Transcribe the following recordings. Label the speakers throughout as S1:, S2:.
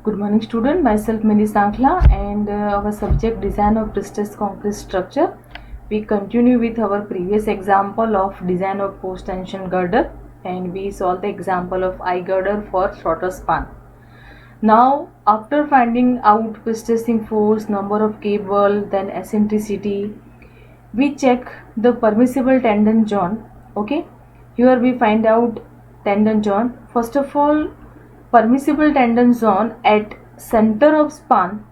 S1: Good morning student, myself Mini Sankla and our subject design of precast concrete structure. We continue with our previous example of design of post tension girder and we solve the example of I girder for shorter span. Now after finding out precasting force, number of cable, then eccentricity, we check the permissible tendon zone. Okay, here we find out tendon zone. First of all, permissible tendon zone at center of span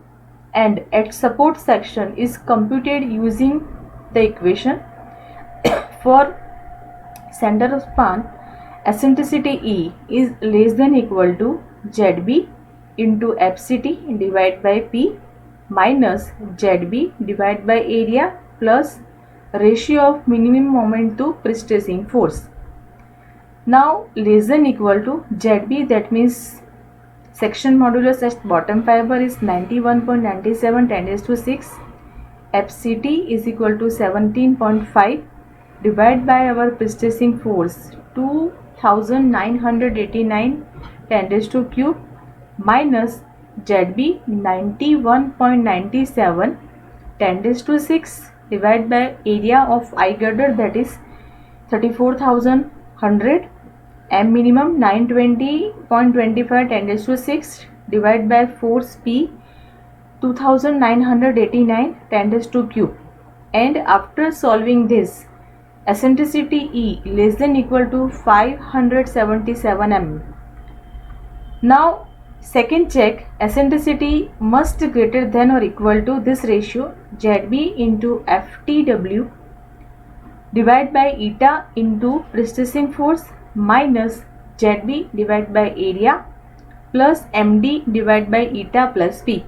S1: and at support section is computed using the equation. For center of span, eccentricity E is less than equal to ZB into FCT divided by P minus ZB divided by area plus ratio of minimum moment to precasting force. Now less than equal to ZB, that means section modulus at bottom fiber is 91.97 10 raised to 6. FCT is equal to 17.5 divided by our precasting force 2989 10 raised to cube minus ZB 91.97 10 raised to 6 divided by area of I girder, that is 34,100. M minimum 920.25 10 raised to 6 divided by force P 2989 10 raised to cube. And after solving this, eccentricity E less than equal to 577 mm. Now second check, eccentricity must greater than or equal to this ratio ZB into FTW divided by eta into precasting force minus ZB divided by area plus MD divided by eta plus P.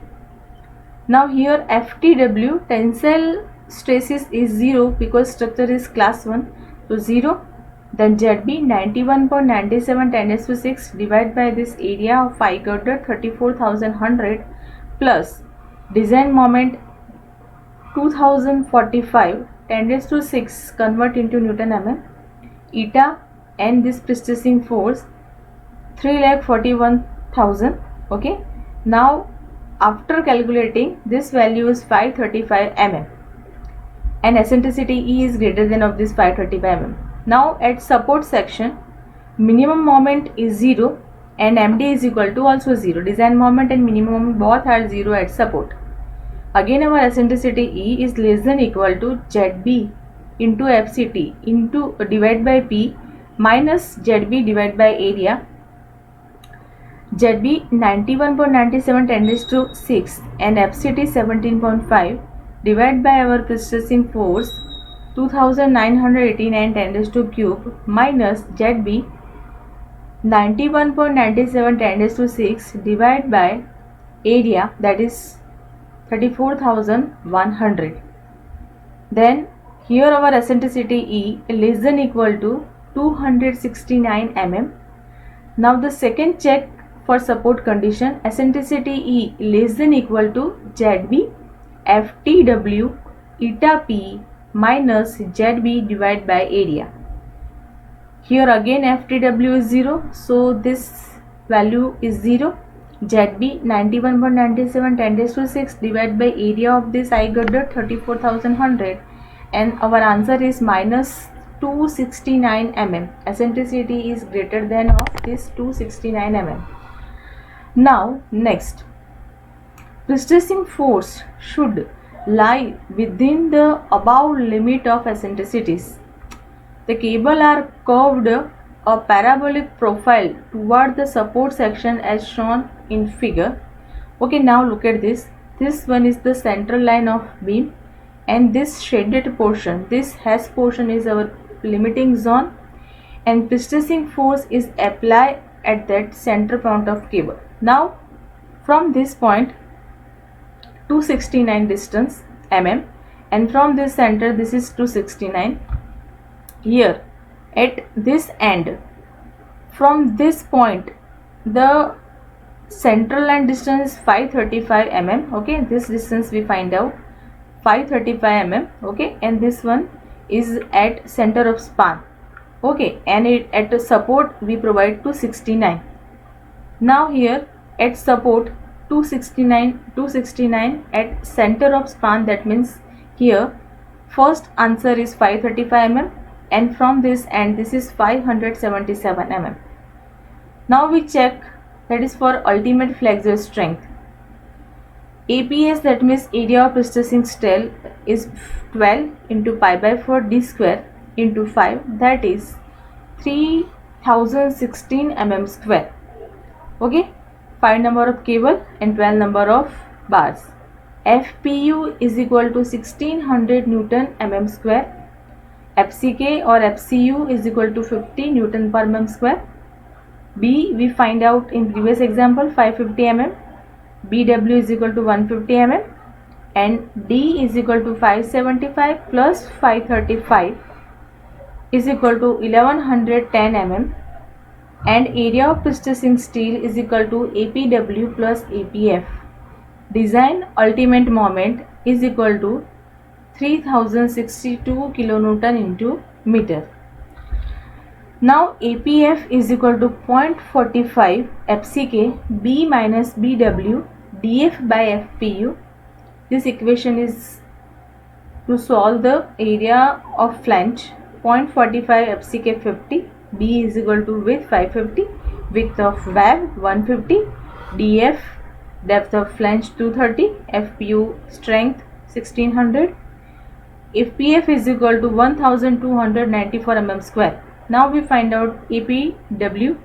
S1: Now here FTW, tensile stresses, is 0 because structure is class 1, so 0. Then ZB 91.97 10 raised to 6 divided by this area of I girder 34,100 plus design moment 2045 10 raised to 6 convert into Newton mm, eta and this precasting force 3,41,000. Okay, now after calculating, this value is 535 mm and eccentricity E is greater than of this 535 mm. Now at support section, minimum moment is 0 and MD is equal to also 0. Design moment and minimum moment both are 0 at support. Again our eccentricity E is less than equal to ZB into FCT into divided by P minus ZB divided by area. ZB 91.97 10 raised to 6 and FCT 17.5 divided by our precasting force 2989 10 raised to cube minus ZB 91.97 10 raised to 6 divided by area, that is 34,100. Then here our eccentricity E less than equal to 269 mm. Now the second check for support condition, eccentricity E less than equal to ZB FTW eta P minus ZB divided by area. Here again FTW is 0, so this value is 0. ZB 91.97 10 raised to 6 divided by area of this I girder 34,100 and our answer is minus 269 mm. Eccentricity is greater than of this 269 mm. Now next, precasting force should lie within the above limit of eccentricities. The cable are curved a parabolic profile toward the support section as shown in figure. Okay, now look at this. This one is the central line of beam and this shaded portion, this hash portion, is our limiting zone and precasting force is applied at that center point of cable. Now from this point 269 distance mm and from this center this is 269. Here at this end, from this point the central line distance is 535 mm. Okay, this distance we find out 535 mm. Okay, and this one is at center of span. Okay, and at the support we provide 269. Now here at support 269 at center of span. That means here first answer is 535 mm and from this end this is 577 mm. Now we check, that is for ultimate flexure strength. APS, that means area of stressing steel, is 12 into pi by 4 d square into 5, that is 3016 mm square. Okay, 5 number of cable and 12 number of bars. FPU is equal to 1600 Newton mm square. FCK or FCU is equal to 50 Newton per mm square. B we find out in previous example 550 mm. BW is equal to 150 mm and D is equal to 575 plus 535 is equal to 1110 mm and area of stressing steel is equal to APW plus APF. Design ultimate moment is equal to 3062 kilonewton into meter. Now APF is equal to 0.45 FCK B minus BW DF by FPU. This equation is to solve the area of flange. 0.45 FCK 50, B is equal to width 550, width of web 150, DF depth of flange 230, FPU strength 1600. If PF is equal to 1294 mm square. Now we find out APW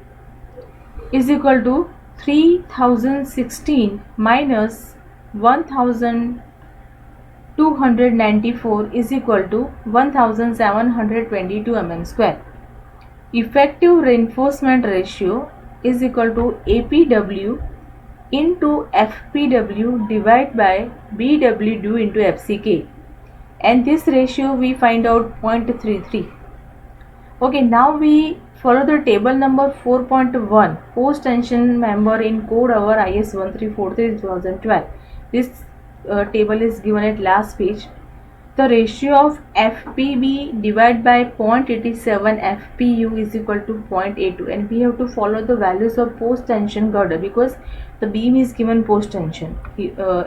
S1: is equal to 3016 minus 1294 is equal to 1722 mm square. Effective reinforcement ratio is equal to APW into FPW divided by BW into FCK, and this ratio we find out 0.33. Okay, now we follow the table number 4.1, post tension member in code over IS 1343/2012. This table is given at last page. The ratio of FPB divided by 0.87 FPU is equal to 0.82, and we have to follow the values of post tension girder because the beam is given post tension.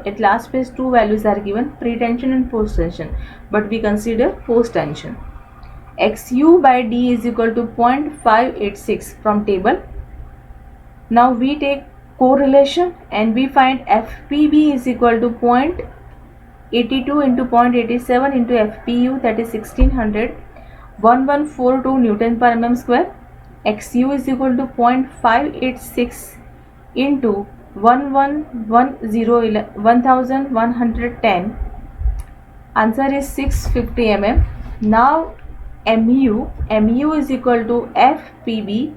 S1: At last page two values are given, pre tension and post tension, but we consider post tension. XU by D is equal to 0.586 from table. Now we take correlation and we find FPB is equal to 0.82 into 0.87 into FPU, that is 1600, 1142 Newton per mm square. XU is equal to 0.586 into 1110, answer is 650 mm. Now MU is equal to FPB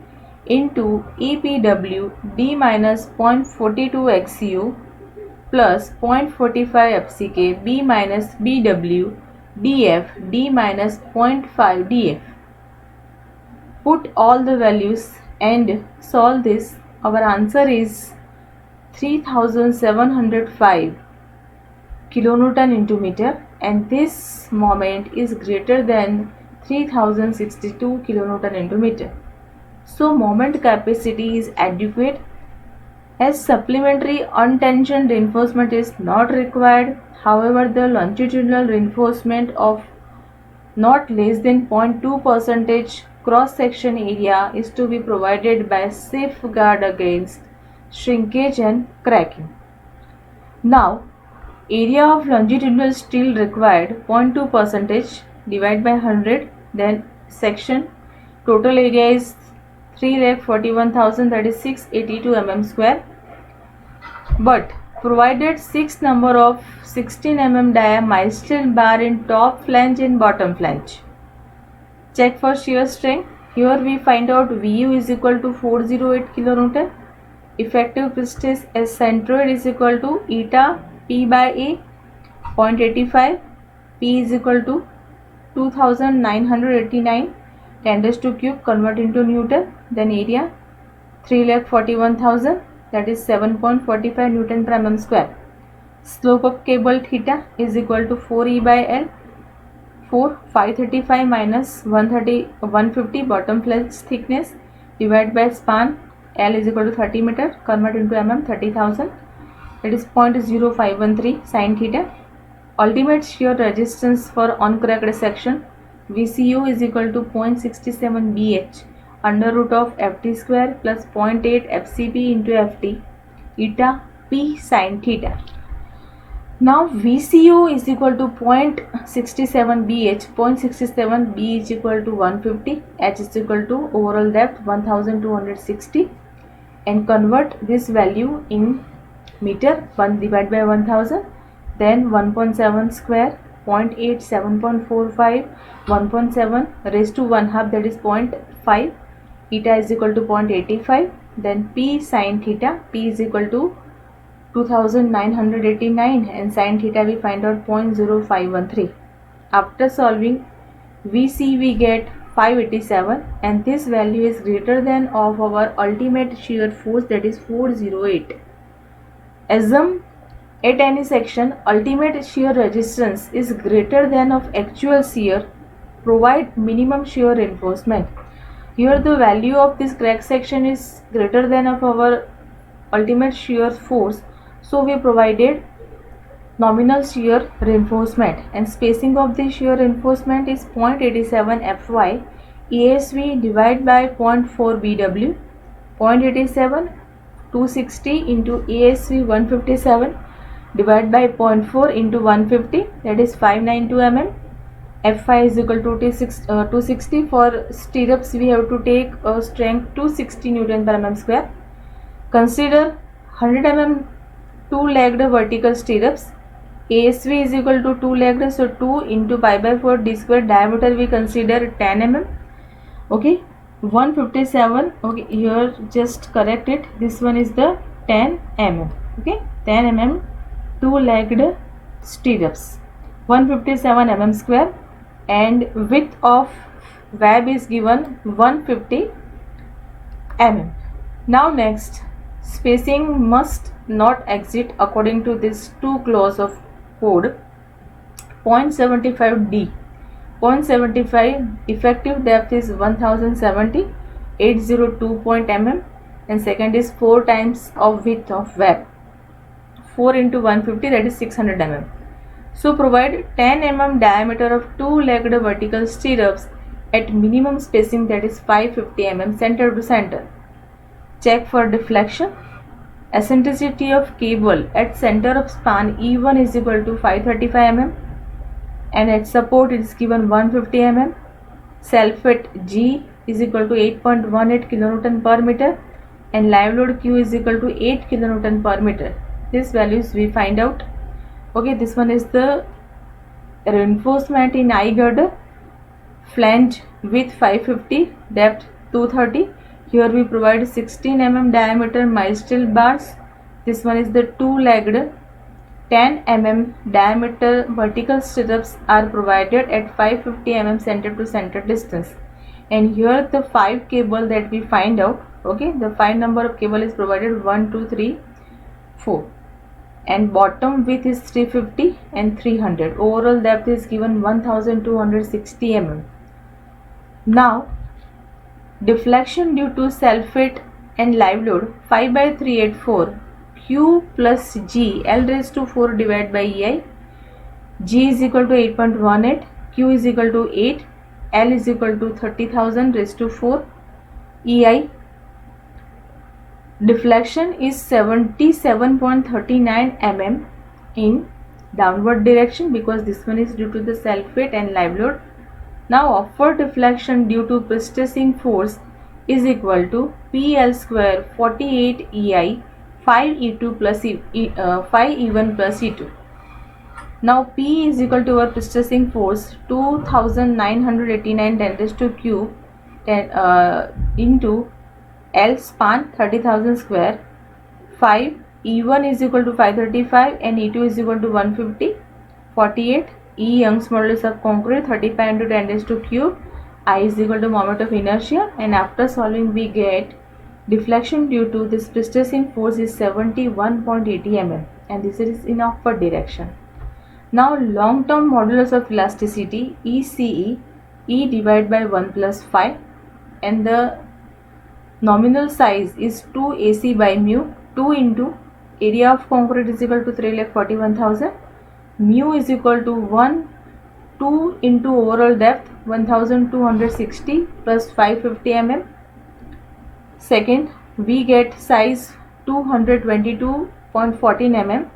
S1: into EPW D minus 0.42 XU plus 0.45 FCK B minus BW DF D minus 0.5 DF. Put all the values and solve this. Our answer is 3705 kilonewton into meter, and this moment is greater than 3062 kilonewton into meter. So moment capacity is adequate as supplementary untensioned reinforcement is not required. However, the longitudinal reinforcement of not less than 0.2% cross section area is to be provided by safeguard against shrinkage and cracking. Now area of longitudinal steel required 0.2% divided by 100, then section total area is 3,41,000, that is 682 mm square, but provided 6 number of 16 mm dia milestone bar in top flange and bottom flange. Check for shear strength. Here we find out VU is equal to 408 kilonewton. Effective stress as centroid is equal to eta P by A 0.85. P is equal to 2989 10⁻³ convert into Newton. Then area 3,41,000, that is 7.45 Newton per mm square. Slope of cable theta is equal to 4E by L. 535 minus 150 bottom flange thickness divided by span L is equal to 30 meter, convert into mm 30,000. that is 0.0513 sin theta. Ultimate shear resistance for uncracked section VCO is equal to 0.67 BH under root of Ft square plus 0.8 FCP into Ft eta P sin theta. Now VCO is equal to 0.67 BH, 0.67 B is equal to 150, H is equal to overall depth 1260, and convert this value in meter, 1 divided by 1000, then 1.7 square, 0.8, 7.45, 1.7 raised to 1 half, that is 0.5, eta is equal to 0.85, then P sin theta, P is equal to 2989 and sin theta we find out 0.0513. After solving VC we get 587 and this value is greater than of our ultimate shear force, that is 408. Assume at any section ultimate shear resistance is greater than of actual shear, provide minimum shear reinforcement. Here the value of this crack section is greater than of our ultimate shear force, so we provided nominal shear reinforcement, and spacing of the shear reinforcement is 0.87 Fy ESV divided by 0.4 BW. 0.87 260 into ESV 157 divided by 0.4 into 150, that is 592 mm. Fy is equal to 260. For stirrups we have to take a strength 260 Newton per mm square. Consider 100 mm two-legged vertical stirrups. ASV is equal to 2-legged, so 2 into pi by 4 d square. Diameter we consider 10 mm. Okay, 157. Okay, here just correct it. This one is the 10 mm. Okay, 10 mm two-legged stirrups. 157 mm square, and width of web is given 150 mm. Now next, spacing must not exceed, according to this two clause of code, 0.75 d. 0.75 effective depth is 1070, 802 mm, and second is 4 times of width of web, 4 into 150, that is 600 mm. So provide 10 mm diameter of two-legged vertical stirrups at minimum spacing, that is 550 mm center to center. Check for deflection. Eccentricity of cable at center of span E1 is equal to 535 mm and at support it is given 150 mm. Self-weight G is equal to 8.18 kN per meter and live load Q is equal to 8 kN per meter. These values we find out. Okay, this one is the reinforcement in I girder. Flange width 550, depth 230. Here we provide 16 mm diameter mile-steel bars. This one is the two-legged 10 mm diameter vertical stirrups are provided at 550 mm center to center distance. And here the 5 cable that we find out. Okay, the 5 number of cable is provided 1, 2, 3, 4. And bottom width is 350 and 300. Overall depth is given 1260 mm. Now, deflection due to self-weight and live load 5 by 384 Q plus G L raised to 4 divided by EI. G is equal to 8.18, Q is equal to 8, L is equal to 30,000 raised to 4 EI. Deflection is 77.39 mm in downward direction because this one is due to the self-weight and live load. Now upward deflection due to precipitating force is equal to PL square 48 EI 5 E2 plus 5 E1 plus E2. Now P is equal to our precipitating force 2989 10 raised to cube into L span 30,000 square, 5 E1 is equal to 535 and E2 is equal to 150, 48 E Young's modulus of concrete 35 into 10 raised to cube, I is equal to moment of inertia, and after solving we get deflection due to this precipitating force is 71.80 mm and this is in upward direction. Now long term modulus of elasticity ECE, E divided by 1 plus 5 and the nominal size is 2 AC by mu 2 into area of concrete is equal to 3,41,000. Mu is equal to 2 into overall depth 1260 plus 550 mm. Second, we get size 222.14 mm.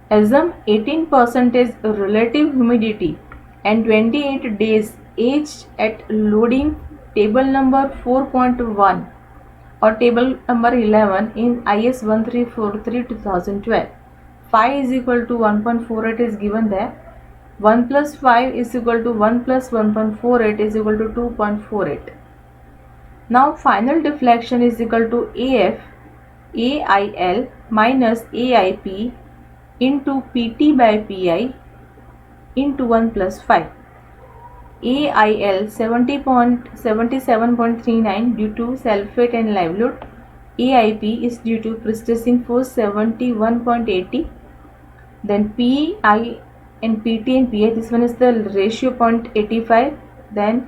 S1: Assume 18% is relative humidity and 28 days aged at loading. Table number 4.1 or table number 11 in IS 1343/2012. Phi is equal to 1.48 is given there. 1 plus 5 is equal to 1 plus 1.48 is equal to 2.48. Now final deflection is equal to AF AIL minus AIP into PT by PI into 1 plus 5. AIL 77.39 due to sulfate and live load. AIP is due to pre-stressing force 71.80. Then PI and PT and PI, this one is the ratio 0.85, then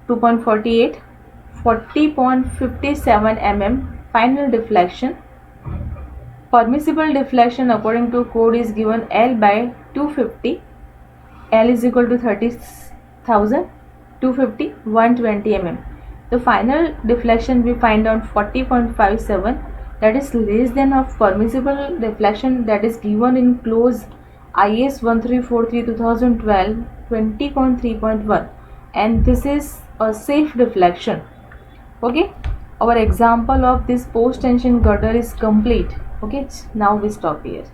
S1: 2.48, 40.57 mm. Final deflection. Permissible deflection according to code is given L by 250. L is equal to 30,000, 250, 120 mm. The final deflection we find on 40.57, that is less than of permissible deflection that is given in clause IS 1343/2012 20.3.1, and this is a safe deflection. Okay, our example of this post tension girder is complete. Okay, now we stop here.